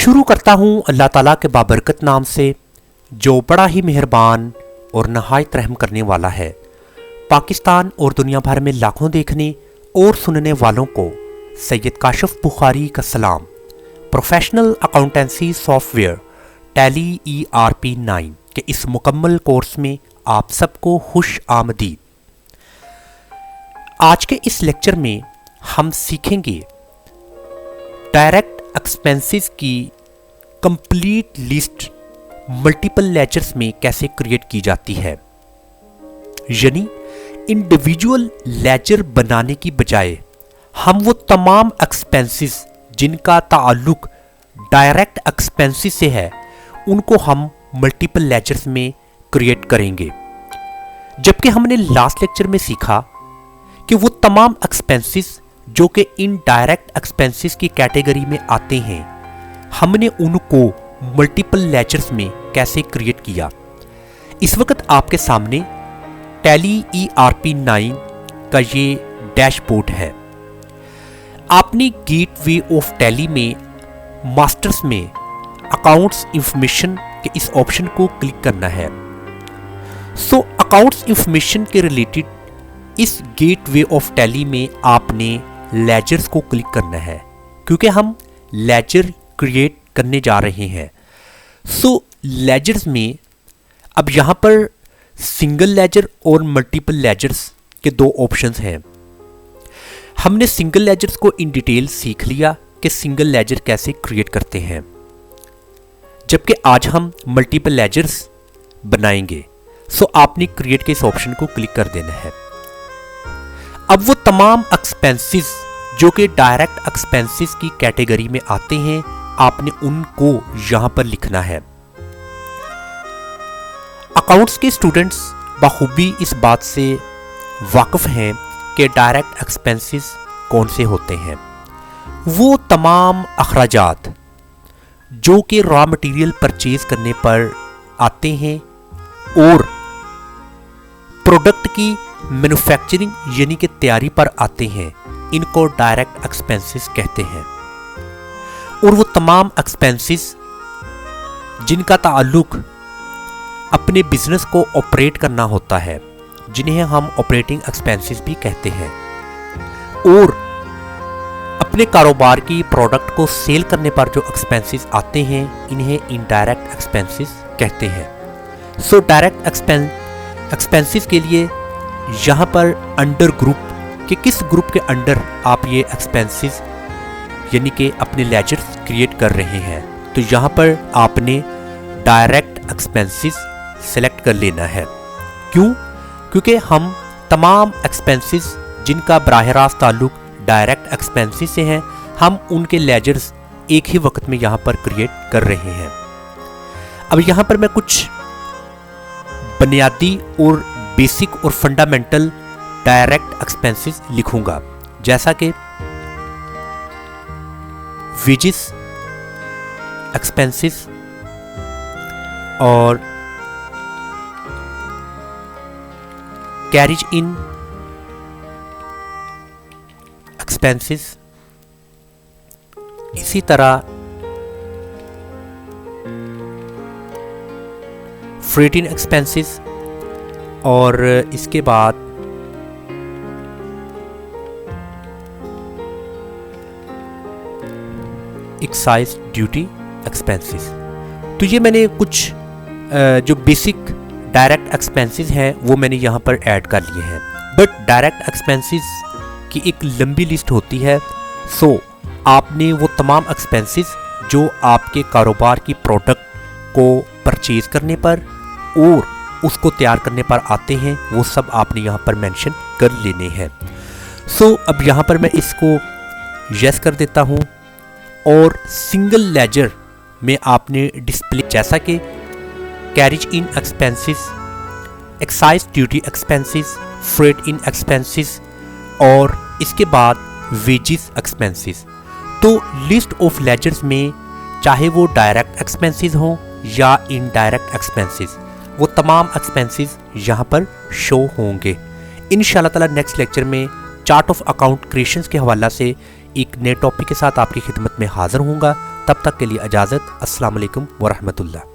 शुरू करता हूँ अल्लाह ताला के बाबरकत नाम से, जो बड़ा ही मेहरबान और नहायत रहम करने वाला है। पाकिस्तान और दुनिया भर में लाखों देखने और सुनने वालों को सैयद काशिफ बुखारी का सलाम। Professional accountancy software tally ERP 9 के इस मुकम्मल कोर्स में आप सबको खुश आमदीद। आज के इस लेक्चर में हम सीखेंगे डायरेक्ट एक्सपेंसेस की कंप्लीट लिस्ट मल्टीपल लेजर्स में कैसे क्रिएट की जाती है, यानी इंडिविजुअल लेजर बनाने की बजाय हम वो तमाम एक्सपेंसेस जिनका ताल्लुक डायरेक्ट एक्सपेंसेस से है उनको हम मल्टीपल लेजर्स में क्रिएट करेंगे। जबकि हमने लास्ट लेक्चर में सीखा कि वो तमाम एक्सपेंसेस जो कि इनडायरेक्ट एक्सपेंसेस की कैटेगरी में आते हैं, हमने उनको मल्टीपल लेजर्स में कैसे क्रिएट किया। इस वक्त आपके सामने टैली ERP 9 का ये डैशबोर्ड है। आपने गेटवे ऑफ टैली में मास्टर्स में अकाउंट्स इंफॉर्मेशन के इस ऑप्शन को क्लिक करना है। सो अकाउंट्स इंफॉर्मेशन के रिलेटेड इस गेटवे ऑफ टैली में आपने लेजर्स को क्लिक करना है, क्योंकि हम लेजर क्रिएट करने जा रहे हैं। सो लेजर्स में अब यहाँ पर सिंगल लेजर और मल्टीपल लेजर्स के दो ऑप्शंस हैं। हमने सिंगल लेजर्स को इन डिटेल सीख लिया कि सिंगल लेजर कैसे क्रिएट करते हैं, जबकि आज हम मल्टीपल लेजर्स बनाएंगे। सो आपने क्रिएट के इस ऑप्शन को क्लिक कर देना है। अब वो तमाम एक्सपेंसेस जो कि डायरेक्ट एक्सपेंसेस की कैटेगरी में आते हैं, आपने उनको यहां पर लिखना है। अकाउंट्स के स्टूडेंट्स बखूबी इस बात से वाकिफ हैं कि डायरेक्ट एक्सपेंसेस कौन से होते हैं। वो तमाम अखराजात जो कि रॉ मटेरियल परचेज करने पर आते हैं और प्रोडक्ट की मैन्युफैक्चरिंग यानी कि तैयारी पर आते हैं, इनको डायरेक्ट एक्सपेंसेस कहते हैं। और वो तमाम एक्सपेंसेस जिनका ताल्लुक अपने बिजनेस को ऑपरेट करना होता है, जिन्हें हम ऑपरेटिंग एक्सपेंसेस भी कहते हैं, और अपने कारोबार की प्रोडक्ट को सेल करने पर जो एक्सपेंसेस आते हैं, इन्हें इनडायरेक्ट एक्सपेंसेस कहते हैं। सो डायरेक्ट एक्सपेंसेस के लिए यहाँ पर अंडर ग्रुप कि किस ग्रुप के अंडर आप ये एक्सपेंसेस यानी कि अपने लेजर्स क्रिएट कर रहे हैं, तो यहाँ पर आपने डायरेक्ट एक्सपेंसेस सेलेक्ट कर लेना है। क्यों? क्योंकि हम तमाम एक्सपेंसेस जिनका बराह रास्त ताल्लुक डायरेक्ट एक्सपेंसेस से हैं, हम उनके लेजर्स एक ही वक्त में यहाँ पर क्रिएट कर रहे हैं। अब यहाँ पर मैं कुछ बुनियादी और बेसिक और फंडामेंटल डायरेक्ट एक्सपेंसेस लिखूंगा, जैसा कि वेजेस एक्सपेंसेस और कैरिज इन एक्सपेंसेस। इसी तरह फ्रेट इन एक्सपेंसेस, और इसके बाद एक्साइज ड्यूटी एक्सपेंसेस। तो ये मैंने कुछ जो बेसिक डायरेक्ट एक्सपेंसेस हैं वो मैंने यहाँ पर ऐड कर लिए हैं। बट डायरेक्ट एक्सपेंसेस की एक लंबी लिस्ट होती है। सो आपने वो तमाम एक्सपेंसेस जो आपके कारोबार की प्रोडक्ट को परचेज करने पर और उसको तैयार करने पर आते हैं, वो सब आपने यहाँ पर मेंशन कर लेने हैं। सो अब यहाँ पर मैं इसको यस कर देता हूँ, और सिंगल लेजर में आपने डिस्प्ले जैसा कि carriage in expenses, excise duty expenses, freight in expenses और इसके बाद वेजेस एक्सपेंसेस। तो लिस्ट ऑफ लेजर्स में चाहे वो डायरेक्ट एक्सपेंसेस हों या इनडायरेक्ट एक्सपेंसेस, वो तमाम एक्सपेंसेस यहाँ पर शो होंगे। इंशाल्लाह ताला नेक्स्ट लेक्चर में चार्ट ऑफ अकाउंट क्रिएशंस के हवाला से एक नए टॉपिक के साथ आपकी खिदमत में हाजिर होऊंगा। तब तक के लिए इजाज़त। अस्सलाम वालेकुम वरहमतुल्लाह।